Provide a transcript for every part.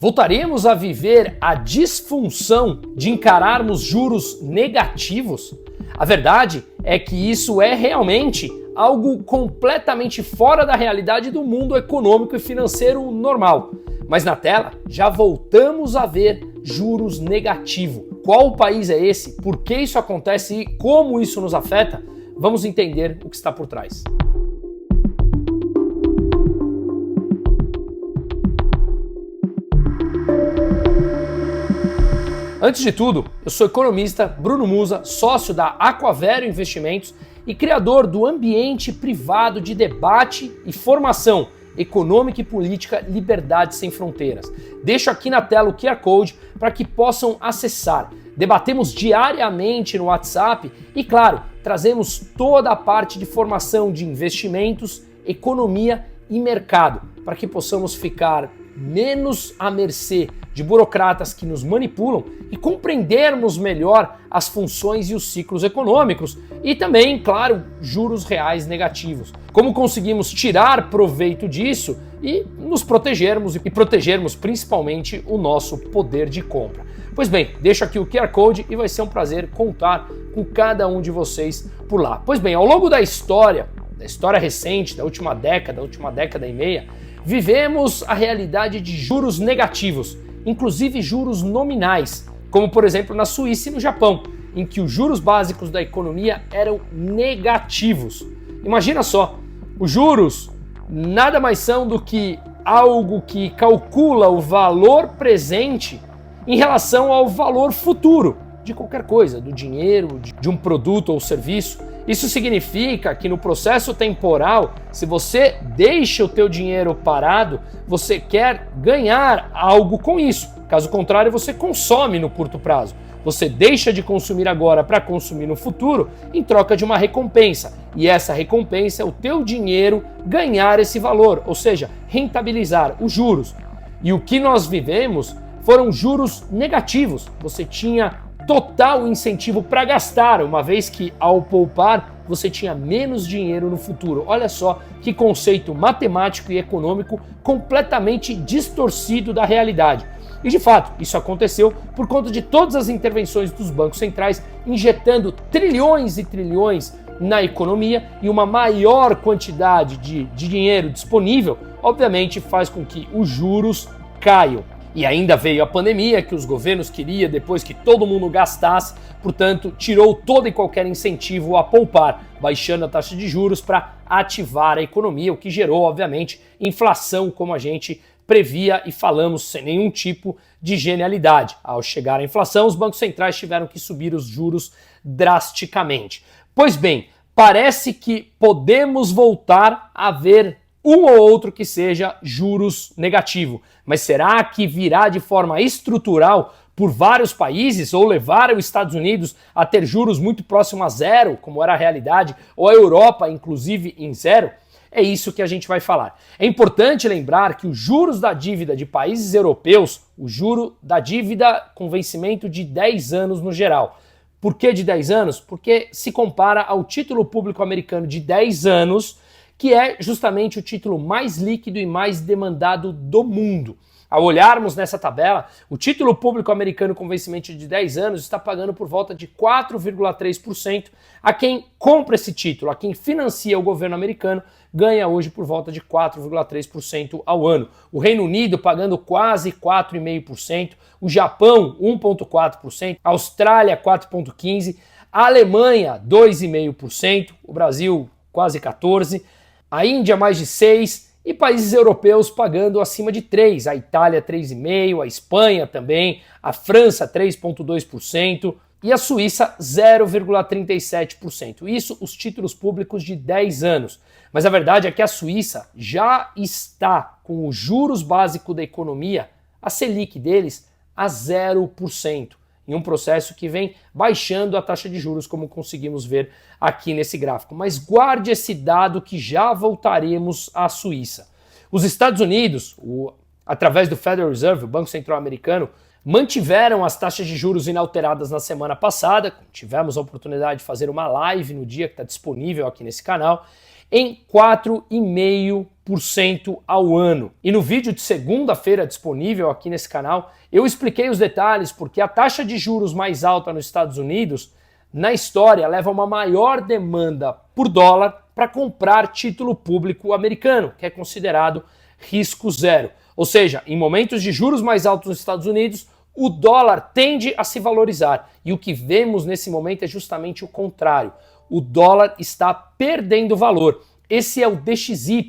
Voltaremos a viver a disfunção de encararmos juros negativos? A verdade é que isso é realmente algo completamente fora da realidade do mundo econômico e financeiro normal. Mas na tela já voltamos a ver juros negativos. Qual país é esse? Por que isso acontece e como isso nos afeta? Vamos entender o que está por trás. Antes de tudo, eu sou o economista Bruno Musa, sócio da Aquavero Investimentos e criador do ambiente privado de debate e formação econômica e política Liberdade Sem Fronteiras. Deixo aqui na tela o QR Code para que possam acessar. Debatemos diariamente no WhatsApp e, claro, trazemos toda a parte de formação de investimentos, economia e mercado para que possamos ficar menos à mercê de burocratas que nos manipulam e compreendermos melhor as funções e os ciclos econômicos e também, claro, juros reais negativos. Como conseguimos tirar proveito disso e nos protegermos e protegermos principalmente o nosso poder de compra. Pois bem, deixo aqui o QR Code e vai ser um prazer contar com cada um de vocês por lá. Pois bem, ao longo da história recente, da última década e meia, vivemos a realidade de juros negativos, inclusive juros nominais, como por exemplo na Suíça e no Japão, em que os juros básicos da economia eram negativos. Imagina só, os juros nada mais são do que algo que calcula o valor presente em relação ao valor futuro de qualquer coisa, do dinheiro, de um produto ou serviço. Isso significa que no processo temporal, se você deixa o teu dinheiro parado, você quer ganhar algo com isso. Caso contrário, você consome no curto prazo. Você deixa de consumir agora para consumir no futuro em troca de uma recompensa. E essa recompensa é o teu dinheiro ganhar esse valor, ou seja, rentabilizar os juros. E o que nós vivemos foram juros negativos. Você tinha total incentivo para gastar, uma vez que ao poupar você tinha menos dinheiro no futuro. Olha só que conceito matemático e econômico completamente distorcido da realidade. E de fato, isso aconteceu por conta de todas as intervenções dos bancos centrais injetando trilhões e trilhões na economia e uma maior quantidade de dinheiro disponível, obviamente faz com que os juros caiam. E ainda veio a pandemia, que os governos queriam depois que todo mundo gastasse, portanto, tirou todo e qualquer incentivo a poupar, baixando a taxa de juros para ativar a economia, o que gerou, obviamente, inflação, como a gente previa e falamos sem nenhum tipo de genialidade. Ao chegar à inflação, os bancos centrais tiveram que subir os juros drasticamente. Pois bem, parece que podemos voltar a ver um ou outro que seja juros negativo. Mas será que virá de forma estrutural por vários países ou levar os Estados Unidos a ter juros muito próximos a zero, como era a realidade, ou a Europa, inclusive, em zero? É isso que a gente vai falar. É importante lembrar que os juros da dívida de países europeus, o juro da dívida com vencimento de 10 anos no geral. Por que de 10 anos? Porque se compara ao título público americano de 10 anos, que é justamente o título mais líquido e mais demandado do mundo. Ao olharmos nessa tabela, o título público americano com vencimento de 10 anos está pagando por volta de 4,3% a quem compra esse título, a quem financia o governo americano, ganha hoje por volta de 4,3% ao ano. O Reino Unido pagando quase 4,5%, o Japão 1,4%, a Austrália 4,15%, a Alemanha 2,5%, o Brasil quase 14%, a Índia mais de 6% e países europeus pagando acima de 3%, a Itália 3,5%, a Espanha também, a França 3,2% e a Suíça 0,37%. Isso os títulos públicos de 10 anos. Mas a verdade é que a Suíça já está com os juros básicos da economia, a Selic deles, a 0%. Em um processo que vem baixando a taxa de juros, como conseguimos ver aqui nesse gráfico. Mas guarde esse dado que já voltaremos à Suíça. Os Estados Unidos, através do Federal Reserve, o Banco Central Americano, mantiveram as taxas de juros inalteradas na semana passada. Tivemos a oportunidade de fazer uma live no dia que está disponível aqui nesse canal, em 4,5% ao ano. E no vídeo de segunda-feira disponível aqui nesse canal, eu expliquei os detalhes porque a taxa de juros mais alta nos Estados Unidos, na história, leva a uma maior demanda por dólar para comprar título público americano, que é considerado risco zero. Ou seja, em momentos de juros mais altos nos Estados Unidos, o dólar tende a se valorizar. E o que vemos nesse momento é justamente o contrário. O dólar está perdendo valor. Esse é o DXY,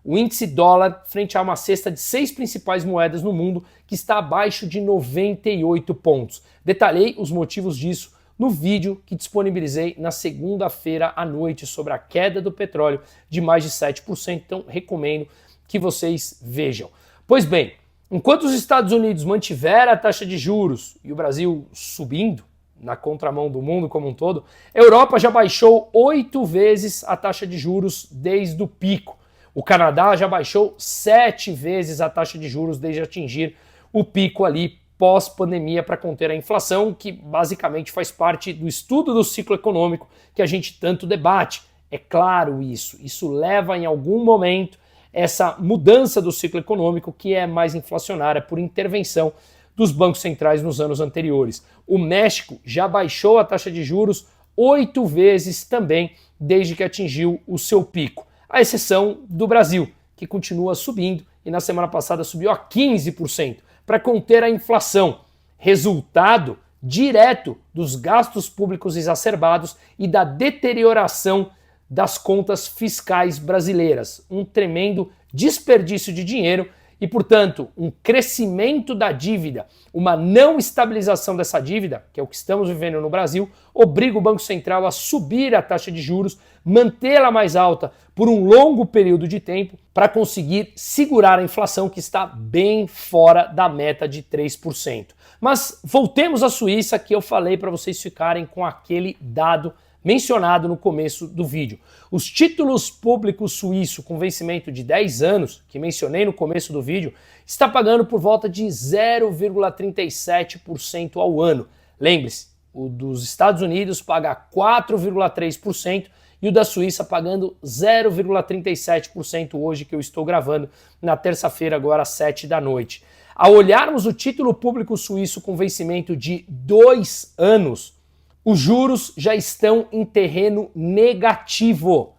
o índice dólar frente a uma cesta de 6 principais moedas no mundo que está abaixo de 98 pontos. Detalhei os motivos disso no vídeo que disponibilizei na segunda-feira à noite sobre a queda do petróleo de mais de 7%, então recomendo que vocês vejam. Pois bem, enquanto os Estados Unidos mantiveram a taxa de juros e o Brasil subindo, na contramão do mundo como um todo, a Europa já baixou 8 vezes a taxa de juros desde o pico. O Canadá já baixou 7 vezes a taxa de juros desde atingir o pico ali pós-pandemia para conter a inflação, que basicamente faz parte do estudo do ciclo econômico que a gente tanto debate. É claro isso leva em algum momento essa mudança do ciclo econômico que é mais inflacionária por intervenção dos bancos centrais nos anos anteriores. O México já baixou a taxa de juros 8 vezes também desde que atingiu o seu pico, à exceção do Brasil, que continua subindo e na semana passada subiu a 15% para conter a inflação, resultado direto dos gastos públicos exacerbados e da deterioração das contas fiscais brasileiras, um tremendo desperdício de dinheiro e, portanto, um crescimento da dívida, uma não estabilização dessa dívida, que é o que estamos vivendo no Brasil, obriga o Banco Central a subir a taxa de juros, mantê-la mais alta por um longo período de tempo para conseguir segurar a inflação que está bem fora da meta de 3%. Mas voltemos à Suíça, que eu falei para vocês ficarem com aquele dado mencionado no começo do vídeo. Os títulos públicos suíços com vencimento de 10 anos, que mencionei no começo do vídeo, está pagando por volta de 0,37% ao ano. Lembre-se, o dos Estados Unidos paga 4,3% e o da Suíça pagando 0,37% hoje, que eu estou gravando na terça-feira, agora às 7 da noite. Ao olharmos o título público suíço com vencimento de 2 anos, os juros já estão em terreno negativo,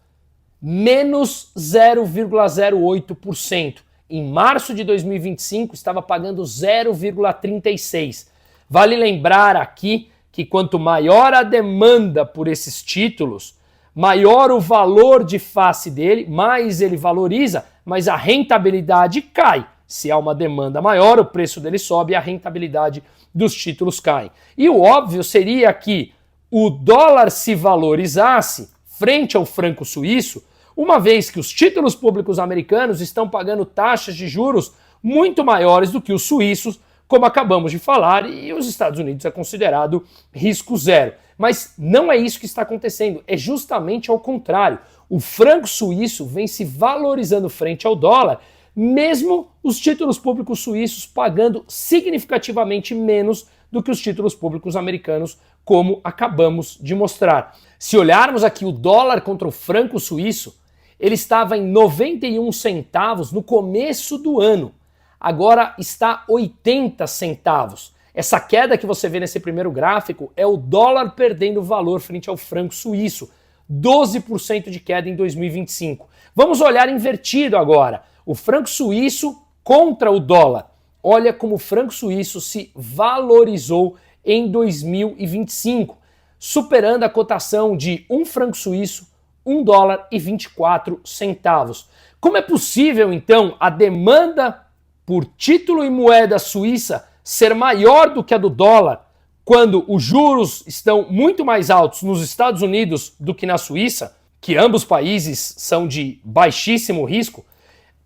menos 0,08%. Em março de 2025 estava pagando 0,36%. Vale lembrar aqui que quanto maior a demanda por esses títulos, maior o valor de face dele, mais ele valoriza, mas a rentabilidade cai. Se há uma demanda maior, o preço dele sobe e a rentabilidade dos títulos cai. E o óbvio seria que o dólar se valorizasse frente ao franco suíço, uma vez que os títulos públicos americanos estão pagando taxas de juros muito maiores do que os suíços, como acabamos de falar, e os Estados Unidos é considerado risco zero. Mas não é isso que está acontecendo, é justamente ao contrário. O franco suíço vem se valorizando frente ao dólar, mesmo os títulos públicos suíços pagando significativamente menos do que os títulos públicos americanos, como acabamos de mostrar. Se olharmos aqui o dólar contra o franco suíço, ele estava em 91 centavos no começo do ano. Agora está 80 centavos. Essa queda que você vê nesse primeiro gráfico é o dólar perdendo valor frente ao franco suíço. 12% de queda em 2025. Vamos olhar invertido agora. O franco suíço contra o dólar. Olha como o franco suíço se valorizou em 2025, superando a cotação de um franco suíço, $1,24. Como é possível, então, a demanda por título e moeda suíça ser maior do que a do dólar, quando os juros estão muito mais altos nos Estados Unidos do que na Suíça, que ambos países são de baixíssimo risco?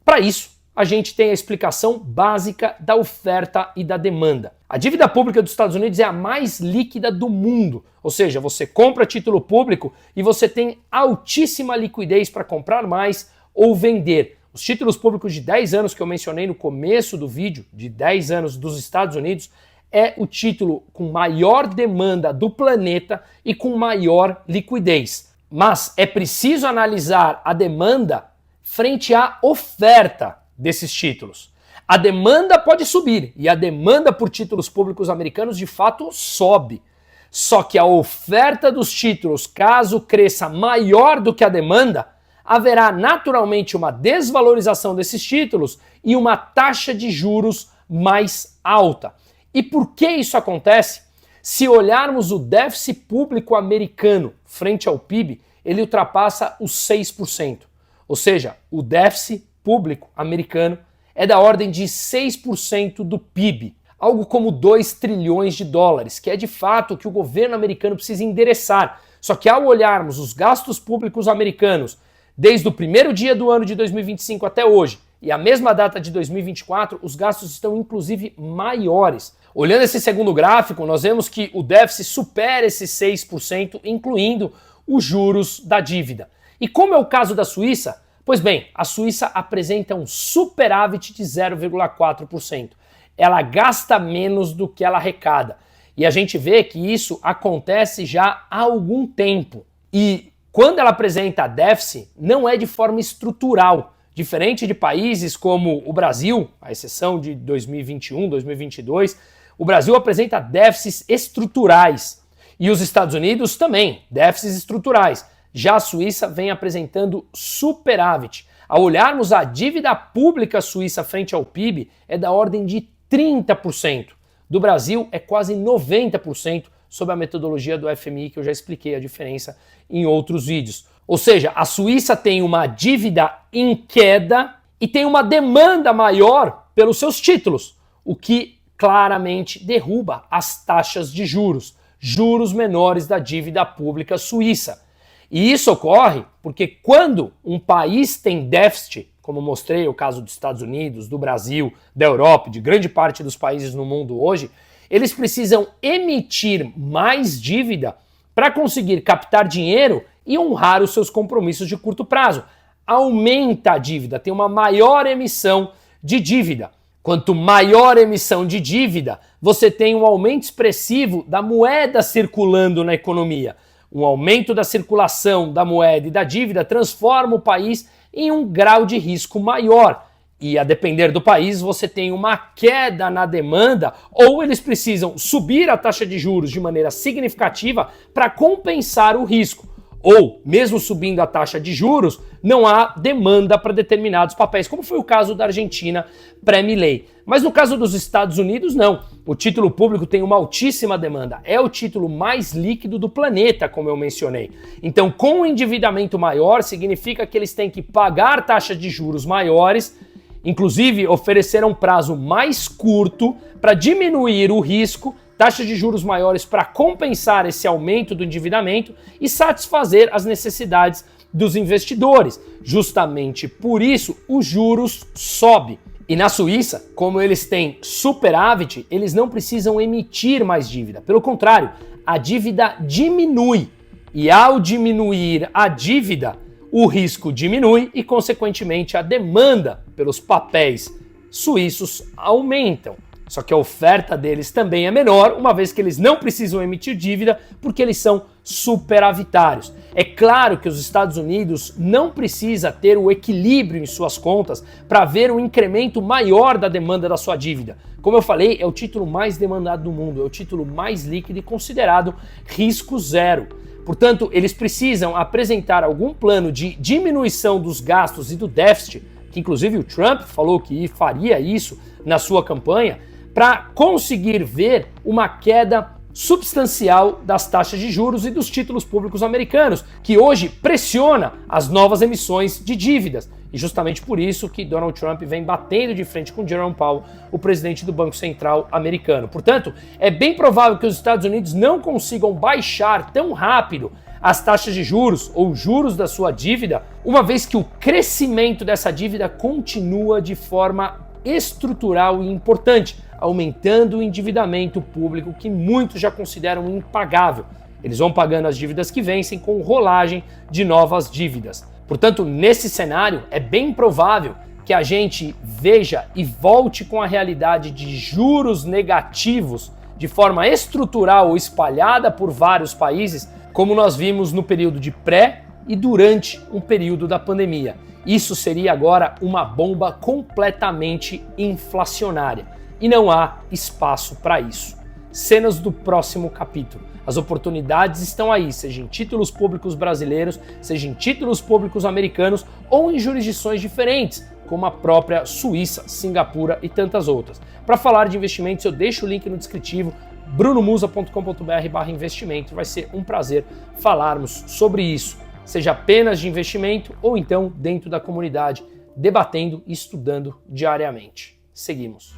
Para isso, a gente tem a explicação básica da oferta e da demanda. A dívida pública dos Estados Unidos é a mais líquida do mundo, ou seja, você compra título público e você tem altíssima liquidez para comprar mais ou vender. Os títulos públicos de 10 anos que eu mencionei no começo do vídeo, de 10 anos dos Estados Unidos, é o título com maior demanda do planeta e com maior liquidez. Mas é preciso analisar a demanda frente à oferta desses títulos. A demanda pode subir e a demanda por títulos públicos americanos de fato sobe. Só que a oferta dos títulos, caso cresça maior do que a demanda, haverá naturalmente uma desvalorização desses títulos e uma taxa de juros mais alta. E por que isso acontece? Se olharmos o déficit público americano frente ao PIB, ele ultrapassa os 6%. Ou seja, o déficit público americano é da ordem de 6% do PIB, algo como 2 trilhões de dólares, que é de fato o que o governo americano precisa endereçar. Só que ao olharmos os gastos públicos americanos desde o primeiro dia do ano de 2025 até hoje e a mesma data de 2024, os gastos estão inclusive maiores. Olhando esse segundo gráfico, nós vemos que o déficit supera esses 6%, incluindo os juros da dívida. E como é o caso da Suíça? Pois bem, a Suíça apresenta um superávit de 0,4%. Ela gasta menos do que ela arrecada. E a gente vê que isso acontece já há algum tempo. E quando ela apresenta déficit, não é de forma estrutural. Diferente de países como o Brasil, à exceção de 2021, 2022, o Brasil apresenta déficits estruturais. E os Estados Unidos também, déficits estruturais. Já a Suíça vem apresentando superávit. Ao olharmos a dívida pública suíça frente ao PIB, é da ordem de 30%. Do Brasil é quase 90%, sob a metodologia do FMI, que eu já expliquei a diferença em outros vídeos. Ou seja, a Suíça tem uma dívida em queda e tem uma demanda maior pelos seus títulos, o que claramente derruba as taxas de juros menores da dívida pública suíça. E isso ocorre porque quando um país tem déficit, como mostrei o caso dos Estados Unidos, do Brasil, da Europa, de grande parte dos países no mundo hoje, eles precisam emitir mais dívida para conseguir captar dinheiro e honrar os seus compromissos de curto prazo. Aumenta a dívida, tem uma maior emissão de dívida. Quanto maior emissão de dívida, você tem um aumento expressivo da moeda circulando na economia. Um aumento da circulação da moeda e da dívida transforma o país em um grau de risco maior. E a depender do país, você tem uma queda na demanda ou eles precisam subir a taxa de juros de maneira significativa para compensar o risco. Ou, mesmo subindo a taxa de juros, não há demanda para determinados papéis, como foi o caso da Argentina pré-Milei. Mas no caso dos Estados Unidos, não. O título público tem uma altíssima demanda. É o título mais líquido do planeta, como eu mencionei. Então, com um endividamento maior, significa que eles têm que pagar taxas de juros maiores, inclusive oferecer um prazo mais curto para diminuir o risco, taxas de juros maiores para compensar esse aumento do endividamento e satisfazer as necessidades dos investidores. Justamente por isso, os juros sobem. E na Suíça, como eles têm superávit, eles não precisam emitir mais dívida. Pelo contrário, a dívida diminui. E ao diminuir a dívida, o risco diminui e, consequentemente, a demanda pelos papéis suíços aumentam. Só que a oferta deles também é menor, uma vez que eles não precisam emitir dívida porque eles são superavitários. É claro que os Estados Unidos não precisa ter o equilíbrio em suas contas para ver um incremento maior da demanda da sua dívida. Como eu falei, é o título mais demandado do mundo, é o título mais líquido e considerado risco zero. Portanto, eles precisam apresentar algum plano de diminuição dos gastos e do déficit, que inclusive o Trump falou que faria isso na sua campanha, para conseguir ver uma queda substancial das taxas de juros e dos títulos públicos americanos, que hoje pressiona as novas emissões de dívidas. E justamente por isso que Donald Trump vem batendo de frente com Jerome Powell, o presidente do Banco Central americano. Portanto, é bem provável que os Estados Unidos não consigam baixar tão rápido as taxas de juros ou juros da sua dívida, uma vez que o crescimento dessa dívida continua de forma estrutural e importante, aumentando o endividamento público que muitos já consideram impagável. Eles vão pagando as dívidas que vencem com rolagem de novas dívidas. Portanto, nesse cenário, é bem provável que a gente veja e volte com a realidade de juros negativos de forma estrutural ou espalhada por vários países como nós vimos no período de pré e durante um período da pandemia. Isso seria agora uma bomba completamente inflacionária e não há espaço para isso. Cenas do próximo capítulo. As oportunidades estão aí, seja em títulos públicos brasileiros, seja em títulos públicos americanos ou em jurisdições diferentes, como a própria Suíça, Singapura e tantas outras. Para falar de investimentos, eu deixo o link no descritivo, brunomusa.com.br/investimento. Vai ser um prazer falarmos sobre isso, seja apenas de investimento ou então dentro da comunidade, debatendo e estudando diariamente. Seguimos.